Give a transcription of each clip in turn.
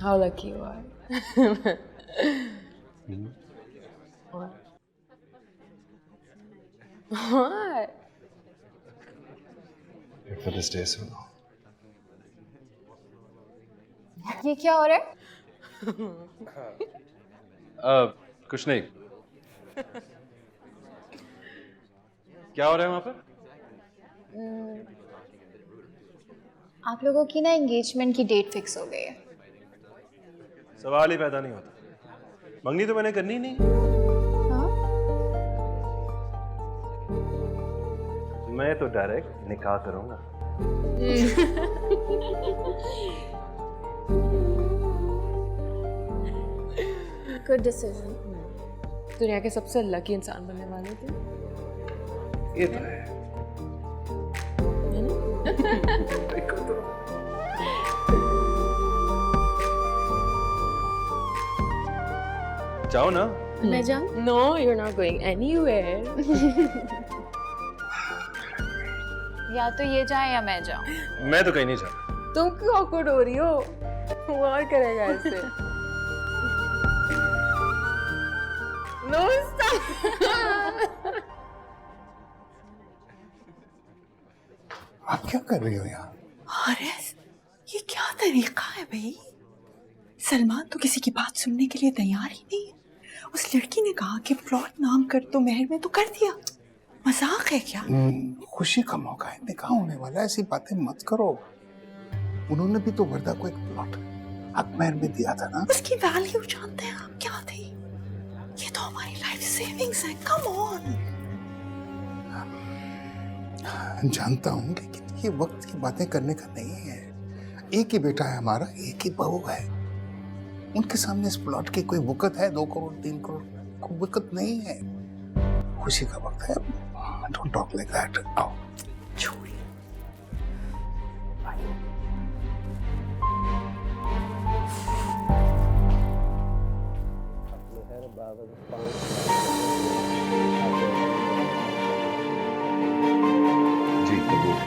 How lucky you are. What? What? For this day, so. ये क्या हो रहा है? कुछ नहीं। क्या हो रहा है वहाँ पर? आप लोगों की ना एंगेजमेंट की डेट फिक्स हो गई है। सवाल ही पैदा नहीं होता। मंगनी तो मैंने करनी ही नहीं। हाँ? मैं तो डायरेक्ट निकाह करूंगा। Good decision. दुनिया के सबसे लकी इंसान बनने वाले थे। ये तो है। जाओ ना। मैं जाऊँ? No, you're not going anywhere. या तो ये जाए या मैं जाऊँ। मैं तो कहीं नहीं जाता। तुम क्यों awkward हो रही हो? वो और करेगा ऐसे। No, stop. आप क्या कर रही हो यहाँ? अरे ये क्या तरीका है भाई? सलमान तो किसी की बात सुनने के लिए तैयार ही नहीं है। उस लड़की ने कहा कि प्लॉट नाम कर तो मेहर में तो कर दिया। मजाक है क्या? खुशी का मौका है, निकाह होने वाला है, ऐसी बातें मत करो। उन्होंने भी तो वर्दा को एक प्लॉट हक मेहर में दिया था ना। उसकी वैल्यू जानते हैं आप क्या थी? ये तो हमारी लाइफ सेविंग्स है। Come on. जानता हूँ, लेकिन ये वक्त की बातें करने का नहीं है। एक ही बेटा है हमारा, एक ही बहू है। उनके सामने इस प्लॉट की कोई वक़्त है? 2 करोड़ 3 करोड़ कोई वक़्त नहीं है। खुशी का वक्त है। Don't talk like that. आओ छोड़िए। जी कबूल।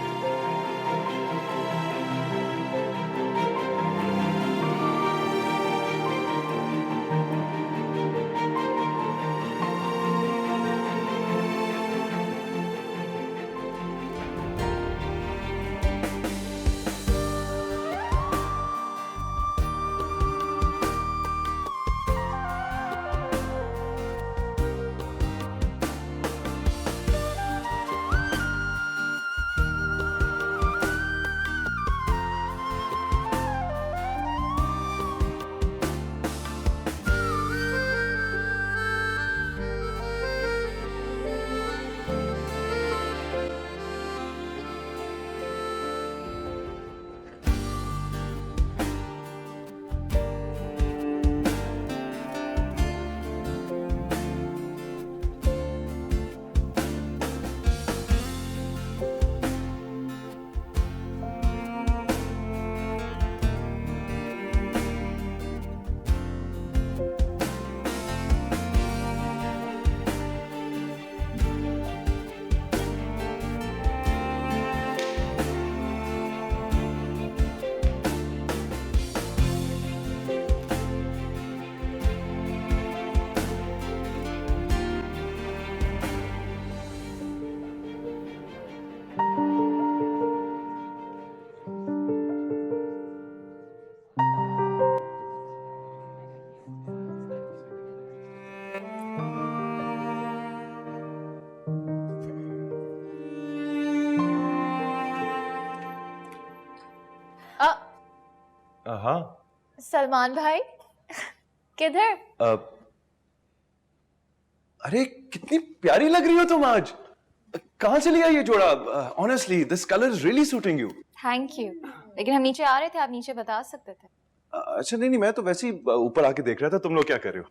सलमान भाई किधर? अरे कितनी प्यारी लग रही हो तुम आज। कहाँ से लिया ये जोड़ा? Honestly this colour is really suiting you. Thank you. लेकिन हम नीचे आ रहे थे, आप नीचे बता सकते थे। अच्छा नहीं, मैं तो वैसे ही ऊपर आके देख रहा था तुम लोग क्या कर रहे हो।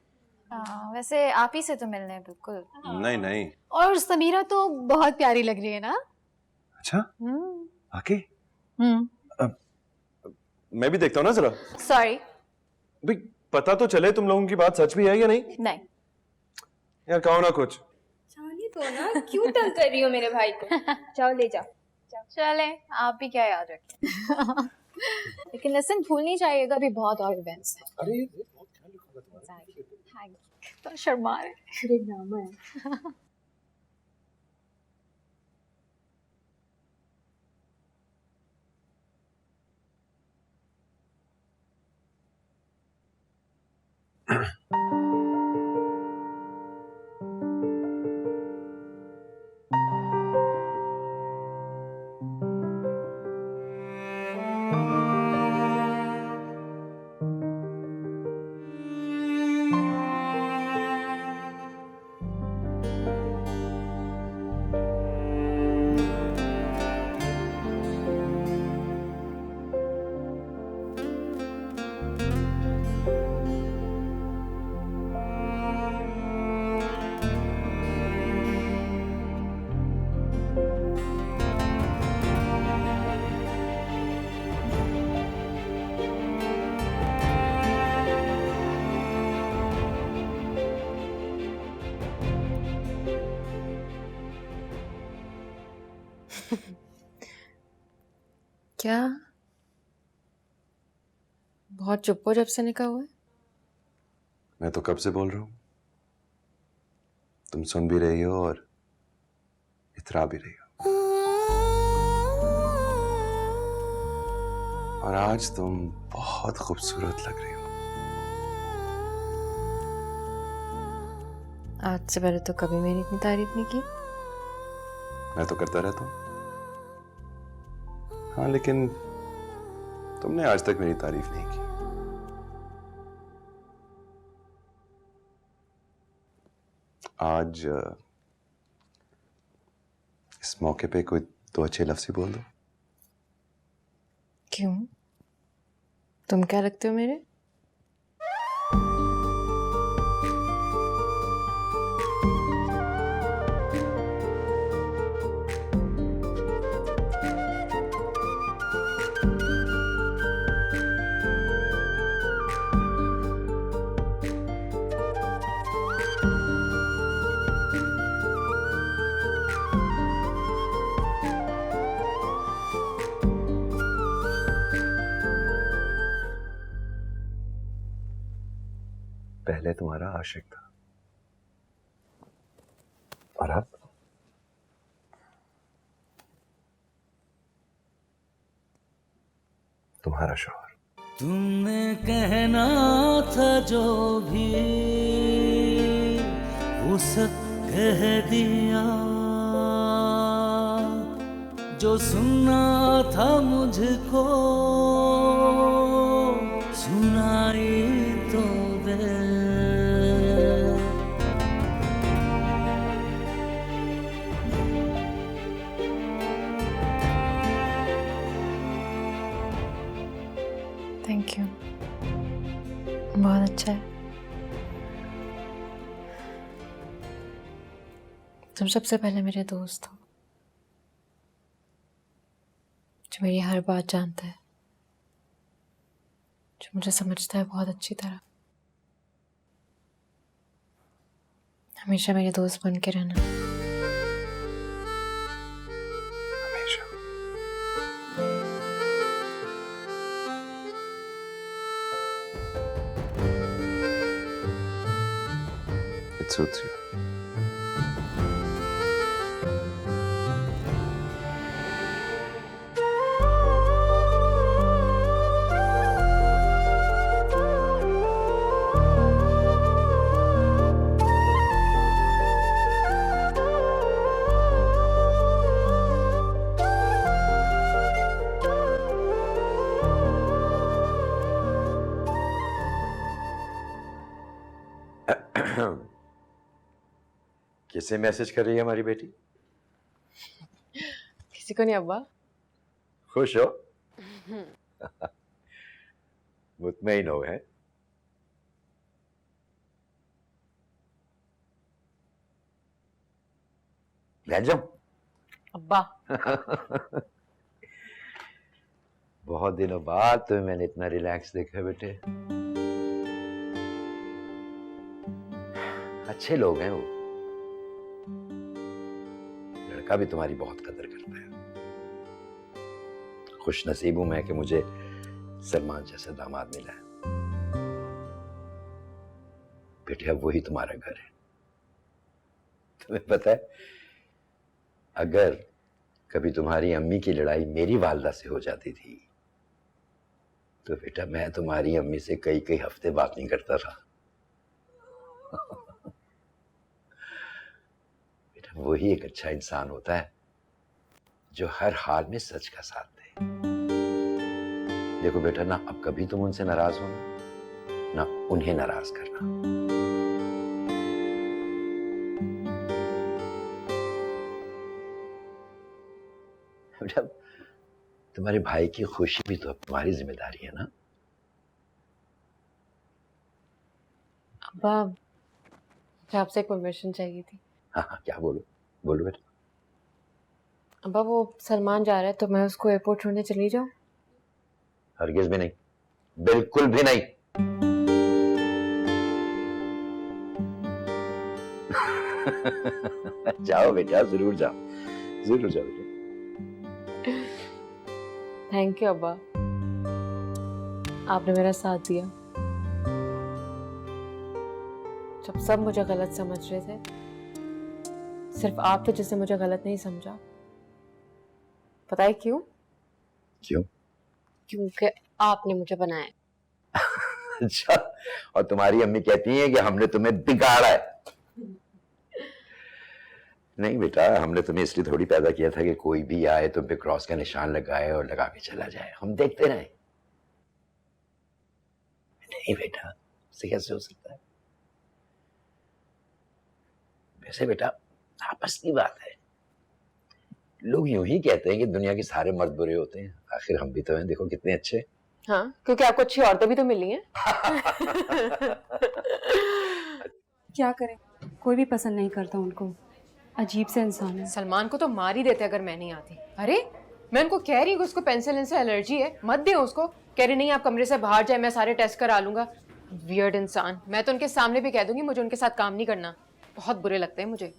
वैसे आप ही से तो मिलने हैं बिल्कुल। नहीं नहीं। और समीरा तो बहुत प्यारी लग रही है ना। अच्छा आके मैं भी देखता हूँ ना जरा। सॉरी। भाई पता तो चले तुम लोगों की बात सच भी है या नहीं। नहीं यार कहो ना कुछ। जाने दो ना, क्यों तंग कर रही हो मेरे भाई को? जाओ ले जाओ। चले, आप भी क्या याद रखें। लेकिन लेसन भूल नहीं जाइएगा, अभी बहुत और इवेंट्स हैं। अरे तो शर्मा रहे। ड्रामा है। क्या बहुत चुप हो जब से निकला हुआ है? मैं तो कब से बोल रहा हूँ, तुम सुन भी रही हो और इतरा भी रही हो। और आज तुम बहुत खूबसूरत लग रही हो। आज से पहले तो कभी मेरी इतनी तारीफ नहीं की। मैं तो करता रहता हूँ। हाँ लेकिन तुमने आज तक मेरी तारीफ नहीं की। आज इस मौके पे कोई दो अच्छे लफ्ज़ ही बोल दो। क्यों? तुम क्या लगते हो मेरे? पहले तुम्हारा आशिक था और अब तुम्हारा शौहर। तुमने कहना था जो भी वो सब कह दिया, जो सुनना था मुझको सुनाई तो दे। थैंक यू, बहुत अच्छा है। तुम सबसे पहले मेरे दोस्त हो, जो मेरी हर बात जानता है, जो मुझे समझता है बहुत अच्छी तरह। हमेशा मेरे दोस्त बन के रहना। हमेशा। It suits you. किससे मैसेज कर रही है हमारी बेटी? किसी को नहीं अब्बा। खुश हो? मुतमईन हो है? बैठ जाओ। अब्बा बहुत दिनों बाद तुम्हें मैंने इतना रिलैक्स देखा है बेटे। अच्छे लोग हैं वो। लड़का भी तुम्हारी बहुत कदर करता है। खुश नसीब हूं मैं कि मुझे सलमान जैसा दामाद मिला है। बेटे अब वही तुम्हारा घर है। तुम्हें पता है, अगर कभी तुम्हारी अम्मी की लड़ाई मेरी वालदा से हो जाती थी तो बेटा मैं तुम्हारी अम्मी से कई कई हफ्ते बात नहीं करता था। बेटा वही एक अच्छा इंसान होता है जो हर हाल में सच का साथ दे। देखो बेटा, ना अब कभी तुम उनसे नाराज होना, ना उन्हें नाराज करना। बेटा तुम्हारे भाई की खुशी भी तो अब तुम्हारी जिम्मेदारी है ना। अब्बा मुझे आपसे एक परमिशन चाहिए थी। हाँ हाँ, क्या बोलो बोलो बेटा। अब्बा वो सलमान जा रहा है तो मैं उसको एयरपोर्ट छोड़ने चली जाऊं? हरगिज भी नहीं, बिल्कुल भी नहीं। जाओ बेटा, जरूर जाओ, जरूर जाओ बेटा। थैंक यू अब्बा, आपने मेरा साथ दिया जब सब मुझे गलत समझ रहे थे। सिर्फ आप थे जिसने मुझे गलत नहीं समझा। पता है क्यों? क्यों? क्योंकि आपने मुझे बनाया। अच्छा, और तुम्हारी अम्मी कहती है कि हमने तुम्हें बिगाड़ा है। नहीं बेटा, हमने तुम्हें इसलिए थोड़ी पैदा किया था कि कोई भी आए तुम पे क्रॉस का निशान लगाए और लगा के चला जाए, हम देखते रहे। नहीं बेटा, इससे कैसे हो सकता है? वैसे बेटा आपस की बात है। लोग यूं ही कहते हैं कि दुनिया के सारे मर्द बुरे होते हैं, आखिर हम भी तो हैं, देखो कितने अच्छे। हाँ, क्योंकि आपको अच्छी औरतें भी तो मिली हैं। क्या करें, कोई भी पसंद नहीं करता उनको। अजीब से इंसान है। सलमान को तो मार ही देते अगर मैं नहीं आती। अरे मैं उनको कह रही हूँ उसको पेंसिलिन से एलर्जी है, मत दे उसको। कह रही नहीं, आप कमरे से बाहर जाए, मैं सारे टेस्ट करा लूंगा। वियर्ड इंसान। मैं तो उनके सामने भी कह दूंगी मुझे उनके साथ काम नहीं करना, बहुत बुरे लगते हैं मुझे।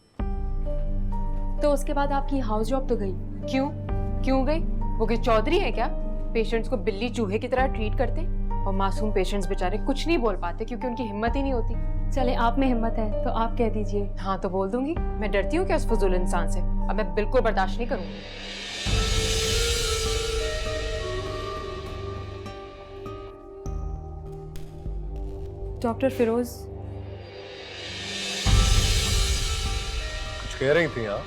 तो उसके बाद आपकी हाउस जॉब तो गई? क्यों गई? वो कोई चौधरी है क्या? पेशेंट्स को बिल्ली चूहे की तरह ट्रीट करते, और मासूम पेशेंट्स बेचारे कुछ नहीं बोल पाते क्योंकि उनकी हिम्मत ही नहीं होती। चले, आप में हिम्मत है तो आप कह दीजिए। हाँ तो बोल दूंगी। मैं डरती हूँ क्या उस फजूल इंसान से? अब मैं बिल्कुल बर्दाश्त नहीं करूंगी। डॉक्टर फिरोज, कुछ कह रही थी आप?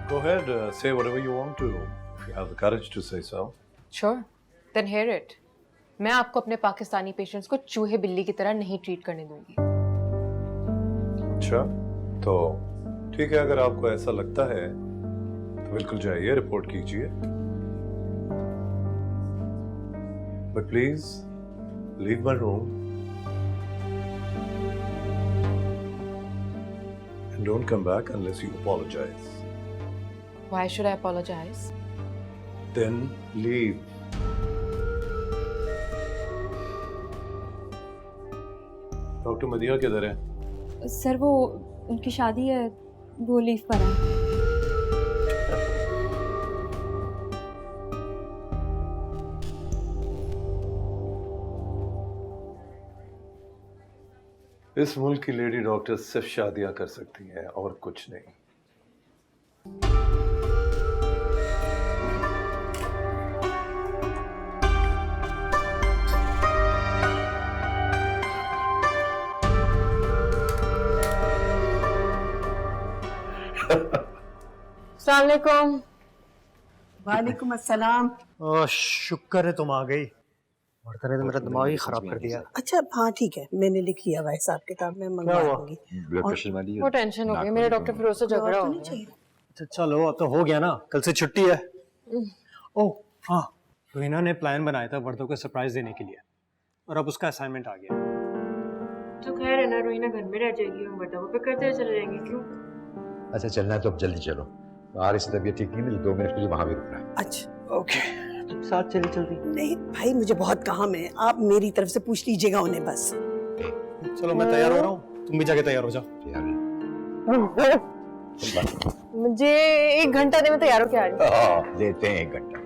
Go ahead, say whatever you want to, if you have the courage to say so. Sure, then hear it. मैं आपको अपने पाकिस्तानी पेशेंट्स को चूहे बिल्ली की तरह नहीं ट्रीट करने दूंगी। अच्छा, तो ठीक है, अगर आपको ऐसा लगता है तो बिल्कुल जाइए, रिपोर्ट कीजिए। But please leave my room and don't come back unless you apologize. Why should I apologize? Then leave. Doctor Madiha किधर है? सर वो उनकी शादी है, वो लीव पर है। इस मुल्क की लेडी डॉक्टर सिर्फ शादियां कर सकती हैं और कुछ नहीं। अस्सलाम वालेकुम। वालेकुम अस्सलाम। ओह शुक्र है तुम आ गई, वरना ने तो मेरा दिमाग ही खराब कर दिया। अच्छा हाँ ठीक है, मैंने लिख लिया हुआ हिसाब किताब में, मंगवा हुआ? दूंगी। ब्लड प्रेशर वाली वो टेंशन हो गई, मेरे डॉक्टर फिरोज से झगड़ा हो गया। अच्छा चलो अब तो हो गया ना, कल से छुट्टी है। ओह हाँ, रोहिना ने प्लान बनाया था वर्दो को सरप्राइज देने के लिए, और अब उसका असाइनमेंट आ गया। तो खैर है ना, रोहिना घर में रह जाएगी, हम वर्दा को पिक करते हुए चले जाएंगे। क्यों? अच्छा चलना है तो अब जल्दी चलो, आरिस की तबीयत ठीक नहीं, मुझे 2 मिनट के लिए वहां भी रुकना है। अच्छा ओके, साथ चली जल्दी। नहीं भाई, मुझे बहुत काम है, आप मेरी तरफ से पूछ लीजिएगा उन्हें बस। चलो मैं तैयार हो रहा हूँ, तुम भी जाके तैयार हो जाओ। मुझे 1 घंटा दे, मैं तैयार होके आ रही हूँ। देते हैं 1 घंटा।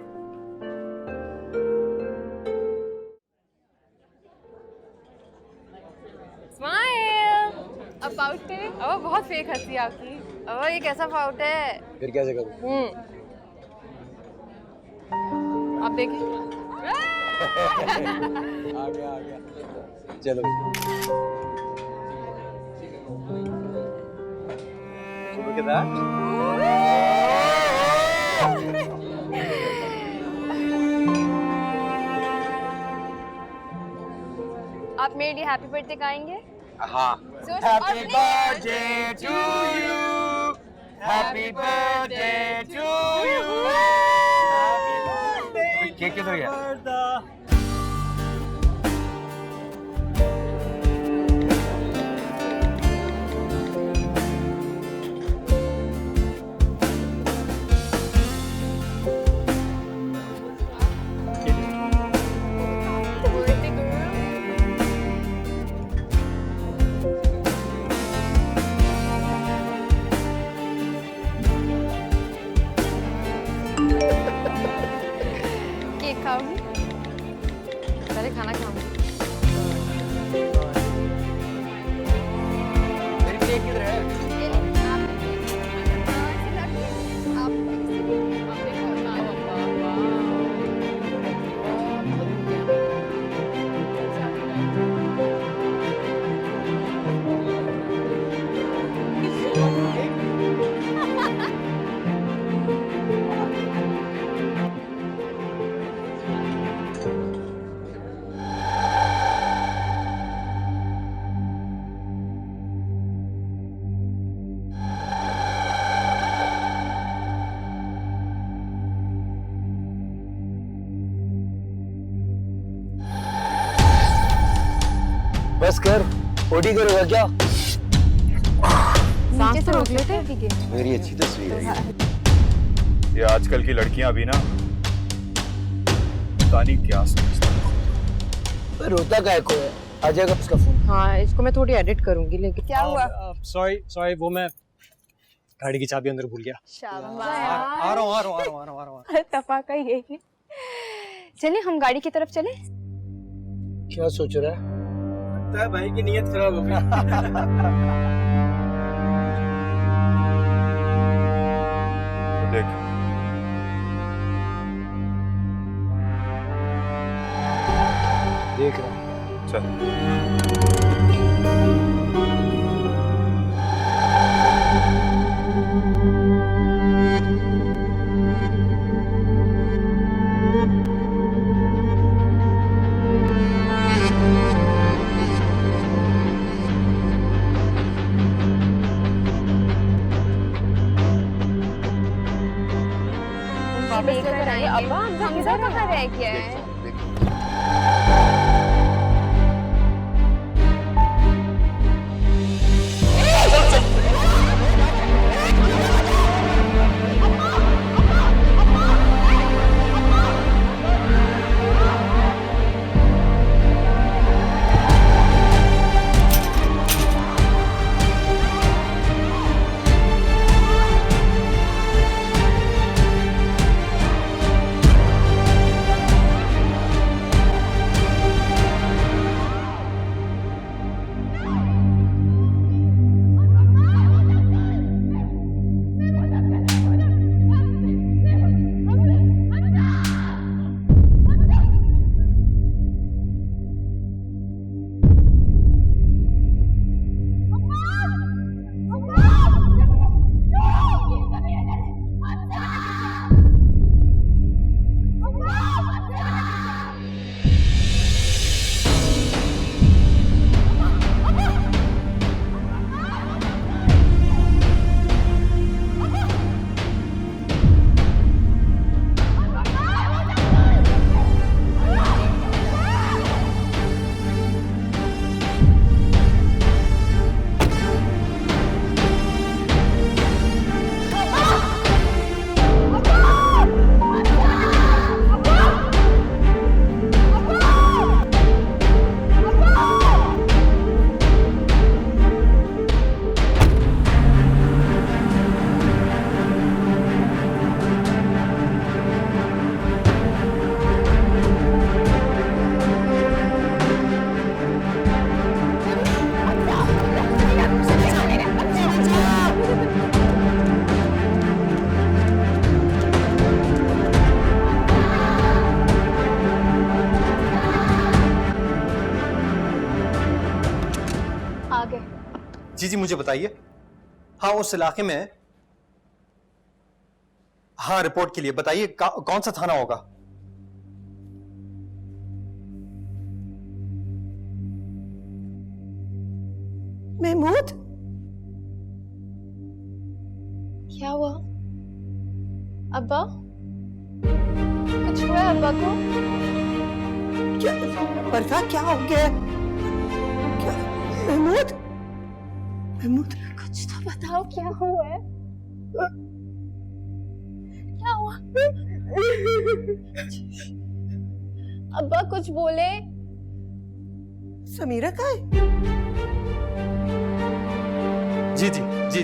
स्माइल अब पाउट है। अब बहुत फेक हंसी आपकी। अब ये कैसा पाउट है? फिर कैसे करूँ? आप देखिए। आ गया चलो Look at that. आप मेरे लिए हैप्पी बर्थडे गाएंगे? हाँ। Happy birthday to you. Happy birthday to you. Cake किधर गया? केक खाओगी? पहले खाना खाऊंगी। मेरी केक किधर है? बस कर, ओटी करोगा क्या? नीचे से रोक लेते हैं। मेरी अच्छी तस्वीर है ये। ये आजकल की लड़कियां भी ना पता नहीं क्या सोचती हैं। रोता काय को है? आ जाएगा उसका फोन। हाँ, इसको मैं थोड़ी एडिट करूंगी, लेकिन क्या हुआ? सॉरी वो मैं गाड़ी की चाबी अंदर भूल गया। शाबाश। आ रहा हूँ। तफाका यही है। चले हम गाड़ी की तरफ चले। क्या सोच रहा है? लगता है भाई की नीयत खराब हो गई। देख देख रहा हूँ। चल। लेकर आएंगे। अब्बा हमजा कहाँ रह गया है? जी मुझे बताइए। हाँ, उस इलाके में। हाँ, रिपोर्ट के लिए बताइए कौन सा थाना होगा? महमूद, क्या हुआ? अब्बा, कुछ हुआ अब्बा को? क्या बरखा, क्या हो गया? क्या महमूद? महमूद, कुछ तो बताओ, क्या हुआ है? क्या हुआ? अब्बा कुछ बोले? समीरा कहाँ है? जी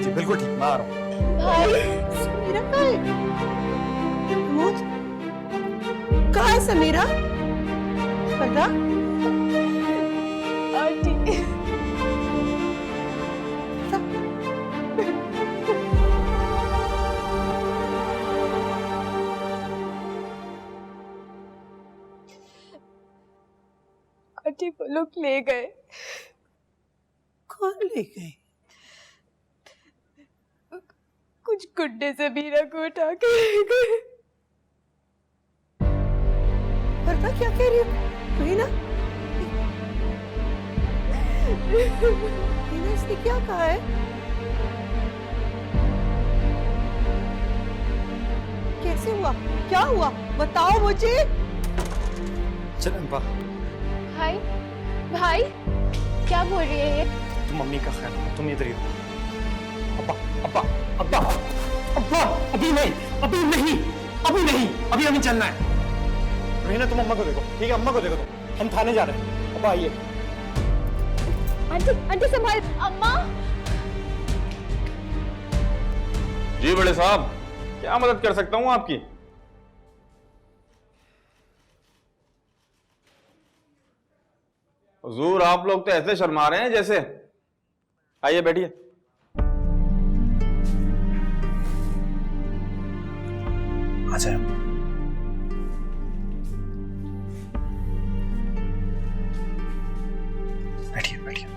बिल्कुल ठीक, मैं आ रहा हूँ। भाई, समीरा कहाँ है? महमूद, कहाँ है समीरा? बता। आंटी, आंटी वो लोग ले गए। कौन ले गए? कुछ गुड्डे से मीरा को उठा के ले गए। बरखा, क्या कह रही है? रीना, रीना, इसने क्या कहा है? कैसे हुआ? क्या हुआ? बताओ मुझे। चल अम्बा, भाई, भाई, क्या बोल रही है ये? तुम मम्मी का ख्याल रखो, तुम इधर ही रहो। अब्बा अब्बा अब्बा अब्बा, अभी नहीं, अभी नहीं, अभी नहीं, अभी हमें चलना है। रीना, तुम अम्मा को देखो, ठीक है? अम्मा को देखो तुम। हम थाने जा रहे हैं। अब्बा आइए। आंटी, आंटी संभाल। अम्मा, जी बड़े साहब, क्या मदद कर सकता हूँ आपकी? हुजूर, आप लोग तो ऐसे शर्मा रहे हैं जैसे। आइए बैठिए। आ जाए। बैठिए बैठिए।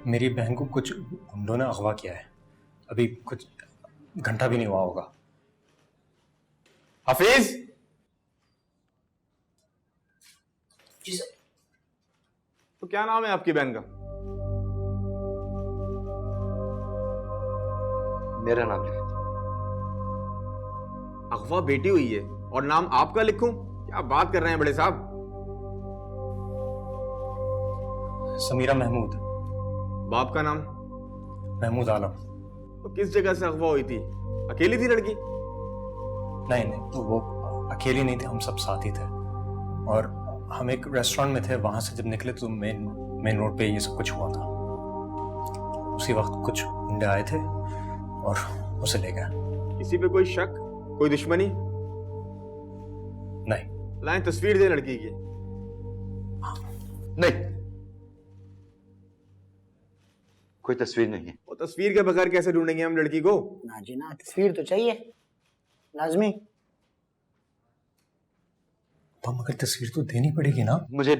मेरी बहन को कुछ गुंडों ने अगवा किया है। अभी कुछ घंटा भी नहीं हुआ होगा। हफीज, जी सर। तो क्या नाम है आपकी बहन का? मेरा नाम लिख। अगवा बेटी हुई है और नाम आपका लिखूं? क्या बात कर रहे हैं बड़े साहब? समीरा महमूद। बाप का नाम? महमूद आलम। तो किस जगह से अगवा हुई थी? अकेली थी लड़की? नहीं नहीं, तो वो अकेली नहीं थे, हम सब साथ ही थे। और हम एक रेस्टोरेंट में थे, वहां से जब निकले तो मेन रोड पे ये सब कुछ हुआ था। उसी वक्त कुछ गुंडे आए थे और उसे ले गए। किसी पे कोई शक, कोई दुश्मनी? नहीं। लाएं तस्वीर दे लड़की की। नहीं, कोई तस्वीर नहीं है। वो तस्वीर के बगैर कैसे ढूंढेंगे हम लड़की को? ना जी ना, तस्वीर तो चाहिए लाजमी। तो मगर तस्वीर तो देनी पड़ेगी ना। मुझे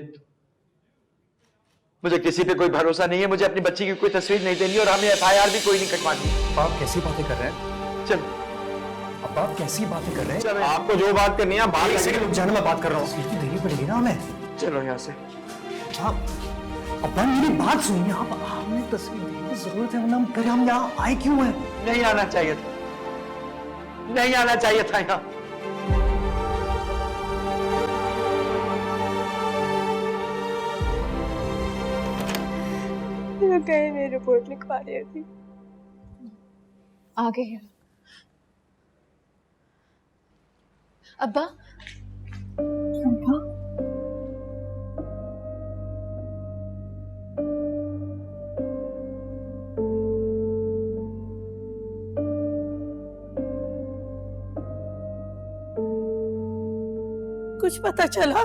किसी पे कोई भरोसा नहीं है। मुझे अपनी बच्ची की कोई तस्वीर नहीं देनी और हमें FIR भी कोई नहीं कटवानी। आप कैसी बातें कर रहे हैं? चल। अब आप कैसी बातें कर रहे हैं? आपको जो बात करनी है बात रुक जाना, मैं बात कर रहा हूँ। तस्वीर तो देनी पड़ेगी ना हमें। चलो यहाँ से। अब मेरी बात सुनिए, आप हमें तस्वीर देने की जरूरत है, वरना हम यहाँ आए क्यों हैं? नहीं आना चाहिए था, नहीं आना चाहिए था यहाँ। कहीं मैं रिपोर्ट लिखवा रही थी। आ गई। अब्बा, अब्बा, कुछ पता चला?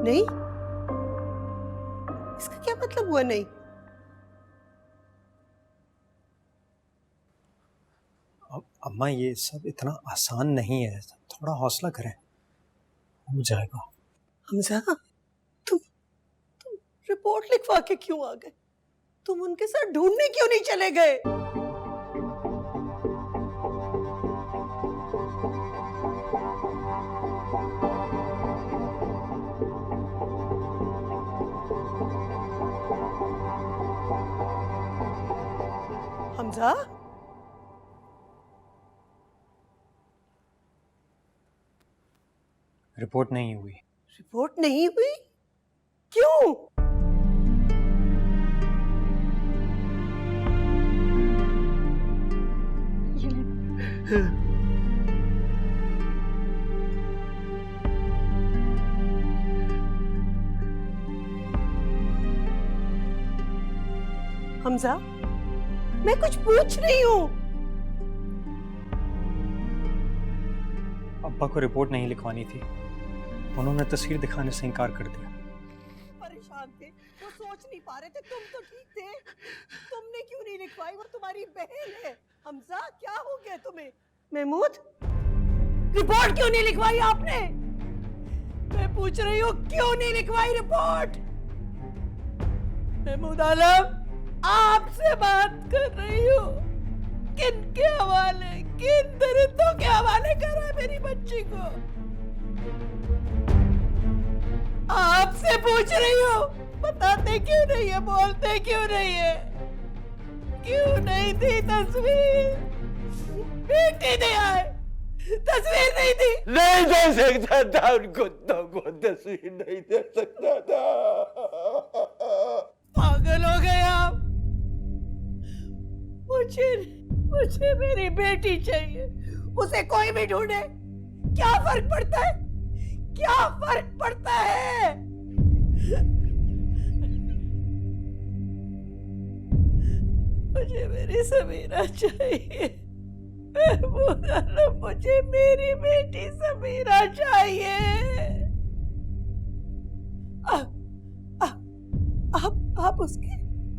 नहीं? इसका क्या मतलब हुआ नहीं? अम्मा ये सब इतना आसान नहीं है, थोड़ा हौसला करें, हो जाएगा। हमजा, तुम रिपोर्ट लिखवा के क्यों आ गए? तुम उनके साथ ढूंढने क्यों नहीं चले गए? हमजा, रिपोर्ट नहीं हुई। रिपोर्ट नहीं हुई? क्यों? हमजा, मैं कुछ पूछ रही हूँ। अब्बा को रिपोर्ट नहीं लिखवानी थी, उन्होंने तस्वीर दिखाने से इनकार कर दिया। परेशान थे, वो सोच नहीं पा रहे थे। तुम तो ठीक थे, तुमने क्यों नहीं लिखवाई? वो तुम्हारी बहन है। हमजा, क्या हो गया तुम्हें? महमूद, रिपोर्ट क्यों नहीं लिखवाई आपने? मैं पूछ रही हूँ, क्यों नहीं लिखवाई रिपोर्ट? महमूद आलम, आपसे बात कर रही हूँ। किन के हवाले, किन दरिंदों के हवाले कर रहा है मेरी बच्ची को? आपसे पूछ रही हूँ, बताते क्यों नहीं है, बोलते क्यों नहीं है? क्यों नहीं थी तस्वीर? बेटी नहीं आए, तस्वीर नहीं थी। नहीं दे सकता था उनको, तो तस्वीर नहीं दे सकता था। पागल हो गए आप। मुझे मेरी बेटी चाहिए, उसे कोई भी ढूंढे, क्या फर्क पड़ता है? क्या फर्क पड़ता है? मुझे मेरी समीरा चाहिए। मुझे मेरी बेटी समीरा चाहिए।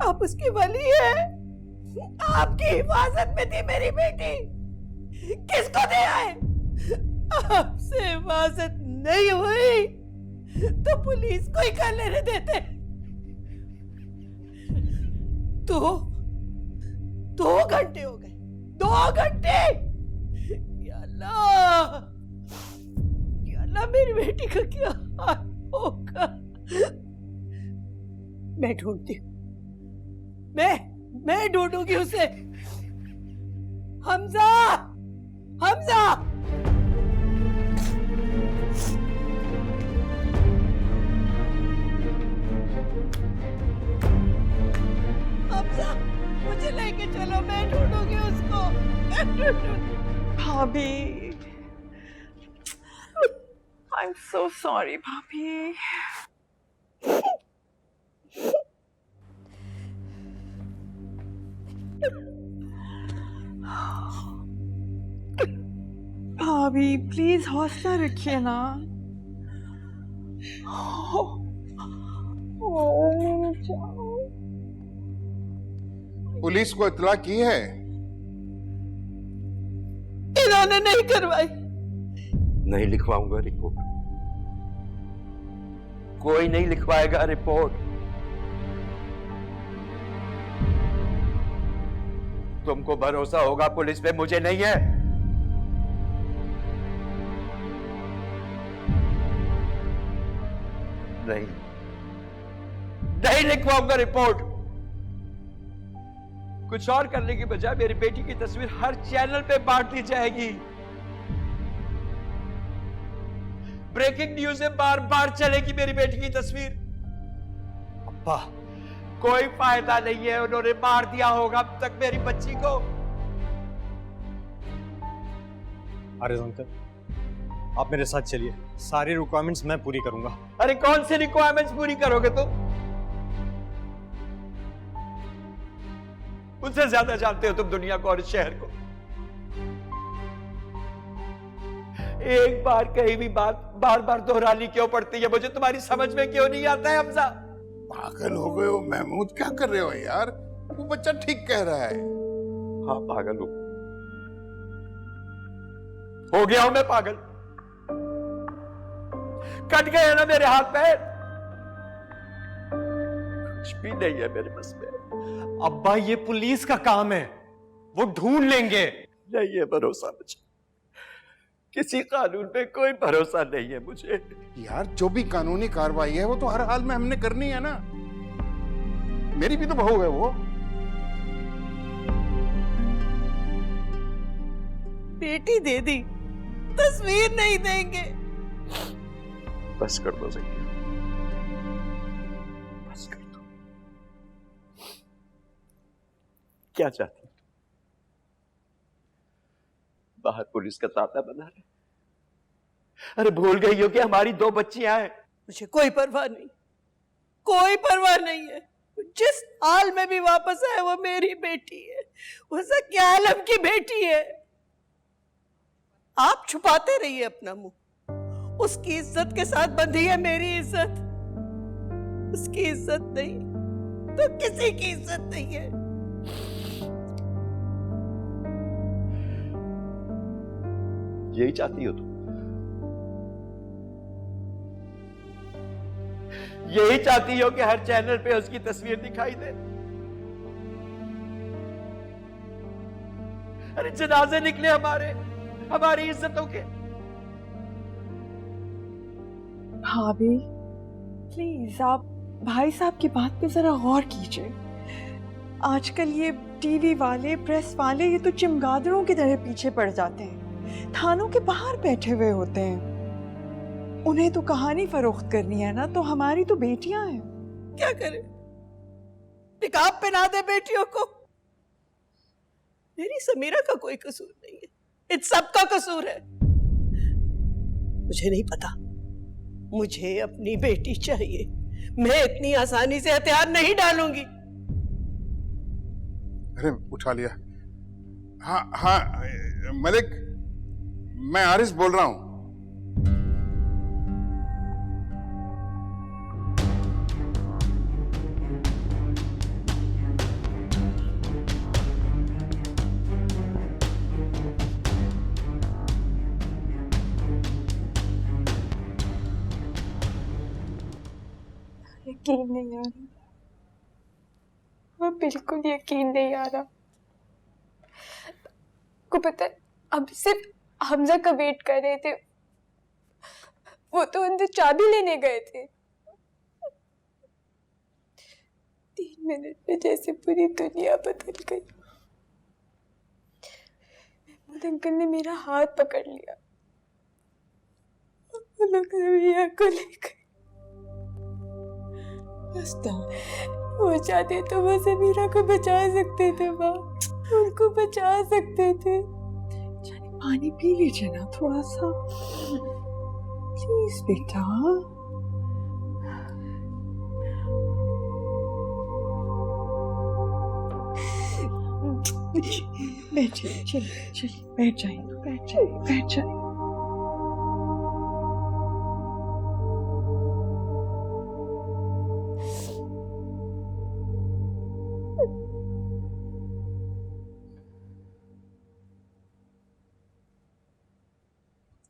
आप उसकी वली है। आपकी हिफाजत में थी मेरी बेटी। किसको दे आए? आपसे हिफाजत नहीं हुई तो पुलिस को ही कर लेने देते। 2 घंटे हो गए, 2 घंटे। या अल्लाह, मेरी बेटी का क्या हाल होगा? मैं ढूंढती हूँ, मैं ढूंढूंगी उसे। हमजा, हमजा, हमजा, मुझे लेके चलो, मैं ढूंढूंगी उसको। भाभी, आई एम सो सॉरी भाभी। भाभी प्लीज हौसला रखिए ना। पुलिस को इत्तला की है? इन्होंने नहीं करवाई। नहीं लिखवाऊंगा रिपोर्ट, कोई नहीं लिखवाएगा रिपोर्ट। तुमको भरोसा होगा पुलिस पे, मुझे नहीं है। नहीं लिखवाऊंगा रिपोर्ट। कुछ और करने की बजाय मेरी बेटी की तस्वीर हर चैनल पे बांट दी जाएगी। ब्रेकिंग न्यूज में बार बार चलेगी मेरी बेटी की तस्वीर। अब्बा, कोई फायदा नहीं है, उन्होंने मार दिया होगा अब तक मेरी बच्ची को। आरिज़ अंकल, आप मेरे साथ चलिए, सारी रिक्वायरमेंट्स मैं पूरी करूंगा। अरे कौन सी रिक्वायरमेंट्स पूरी करोगे तुम? मुझसे ज्यादा जानते हो तुम दुनिया को और इस शहर को। एक बार कहीं भी बात बार बार दोहरानी क्यों पड़ती है? मुझे तुम्हारी समझ में क्यों नहीं आता है हमजा? पागल हो गए हो महमूद, क्या कर रहे हो यार? वो बच्चा ठीक कह रहा है। हाँ पागल हो गया हूं मैं पागल। कट गए ना मेरे हाथ पैर, कुछ भी नहीं है मेरे बस में। अब्बा ये पुलिस का काम है, वो ढूंढ लेंगे। नहीं है भरोसा मुझे, किसी कानून पे कोई भरोसा नहीं है मुझे। यार जो भी कानूनी कार्रवाई है वो तो हर हाल में हमने करनी है ना। मेरी भी तो बहू है वो। बेटी दे दी, तस्वीर नहीं देंगे। बस कर दो ज़किया, बस कर दो। क्या चाहती? बाहर पुलिस का तांता बना रहे। अरे भूल गई हो कि हमारी 2 बच्चियां हैं। मुझे कोई परवाह नहीं, कोई परवाह नहीं है। जिस हाल में भी वापस आए वो मेरी बेटी है, वो ज़किया आलम की बेटी है। आप छुपाते रहिए अपना मुंह। उसकी इज्जत के साथ बंधी है मेरी इज्जत। उसकी इज्जत नहीं तो किसी की इज्जत नहीं है। यही चाहती हो तुम? यही चाहती हो कि हर चैनल पे उसकी तस्वीर दिखाई दे? अरे जनाजे निकले हमारी इज्जतों के। भाभी प्लीज आप भाई साहब की बात पे जरा गौर कीजिए। आजकल ये टीवी वाले, प्रेस वाले, ये तो चिमगादड़ों की तरह पीछे पड़ जाते हैं। थानों के बाहर बैठे हुए होते हैं। उन्हें तो कहानी फरोख्त करनी है ना, तो हमारी तो बेटियां हैं। क्या करे? निकाब पहना दे बेटियों को। मेरी समीरा का कोई कसूर नहीं है, इन सबका कसूर है। मुझे नहीं पता, मुझे अपनी बेटी चाहिए। मैं इतनी आसानी से हथियार नहीं डालूंगी। अरे उठा लिया। हाँ हाँ मलिक, मैं आरिस बोल रहा हूं। यकीन नहीं आ रहा, वो बिल्कुल यकीन नहीं आ रहा। को पता है, अब सिर्फ हमजा का वेट कर रहे थे। वो तो अंदर चाबी लेने गए थे। 3 मिनट में जैसे पूरी दुनिया बदल गई। महमूद अंकल ने मेरा हाथ पकड़ लिया, वो लोग समीरा को लेकर वो चाहते तो वो समीरा को बचा सकते थे, माँ उनको बचा सकते थे। पानी पी लीजिए ना थोड़ा सा, प्लीज बेटा। बैठिए, चलिए चलिए, बैठ जाइए, बैठ जाइए, बैठ जाइए।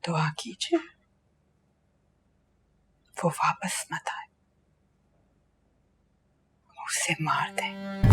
दुआ कीजिए वो वापस मत आए, उसे मार दें।